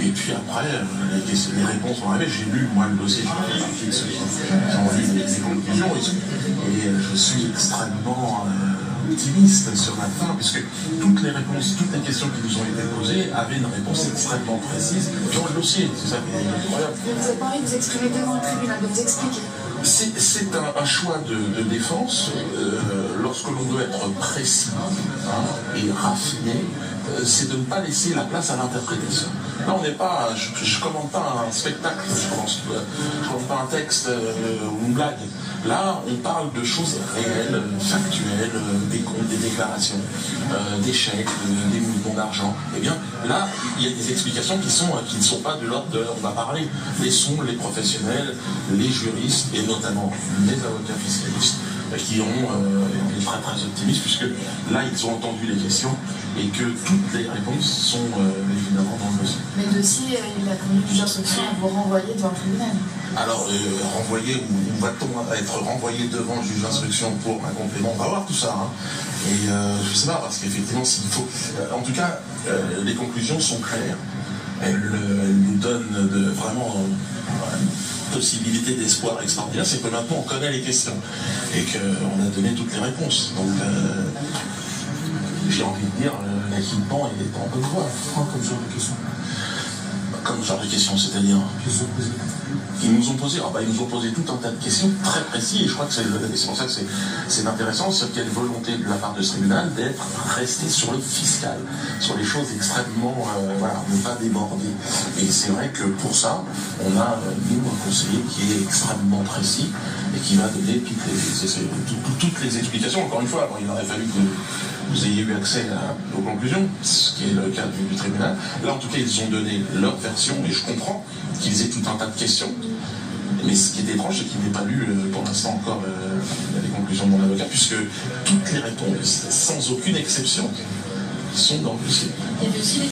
Et puis après, les réponses vont arriver. J'ai lu, moi, le dossier, je fais partie de ceux qui ont lu les conclusions, et je suis extrêmement optimiste sur la fin, puisque toutes les réponses, toutes les questions qui nous ont été posées avaient une réponse extrêmement précise dans le dossier. C'est ça qui est incroyable. Vous n'avez pas envie de vous exprimer devant le tribunal, de vous expliquer? C'est un choix de défense. Lorsque l'on doit être précis et raffiné, c'est de ne pas laisser la place à l'interprétation. Là, on n'est pas, je ne commande pas un spectacle, je ne commande pas un texte ou une blague. Là, on parle de choses réelles, factuelles, des comptes, des déclarations, des chèques, des mouvements d'argent. Eh bien, là, il y a des explications qui ne sont pas de l'ordre de on va parler. Les sont les professionnels, les juristes et notamment les avocats fiscalistes qui ont été très très optimistes, puisque là, ils ont entendu les questions et que toutes les réponses sont évidemment dans le dossier. Mais le dossier, il a conduit le juge d'instruction à vous renvoyer devant le tribunal. Alors, renvoyer, ou va-t-on être renvoyé devant le juge d'instruction pour un complément? On va voir tout ça. Et je ne sais pas, parce qu'effectivement, s'il faut... en tout cas, les conclusions sont claires. Elles nous donnent vraiment une possibilité d'espoir extraordinaire. C'est que maintenant, on connaît les questions et qu'on a donné toutes les réponses. Donc, j'ai envie de dire, l'acquittement est en bonne voie. Comme genre de questions. Comme genre de questions, c'est-à-dire... Ils nous ont posé, ils nous ont posé tout un tas de questions très précises, et je crois que c'est pour ça que c'est intéressant, c'est qu'il y a une volonté de la part de ce tribunal d'être resté sur le fiscal, sur les choses extrêmement, ne pas déborder. Et c'est vrai que pour ça, on a, nous, un conseiller qui est extrêmement précis et qui va donner toutes les explications. Encore une fois, il aurait fallu que vous ayez eu accès aux conclusions, ce qui est le cas du tribunal. Là, en tout cas, ils ont donné leur version, et je comprends qu'ils aient tout un tas de questions. Mais ce qui est étrange, c'est qu'il n'ait pas lu pour l'instant encore les conclusions de mon avocat, puisque toutes les réponses, sans aucune exception, sont dans le dossier.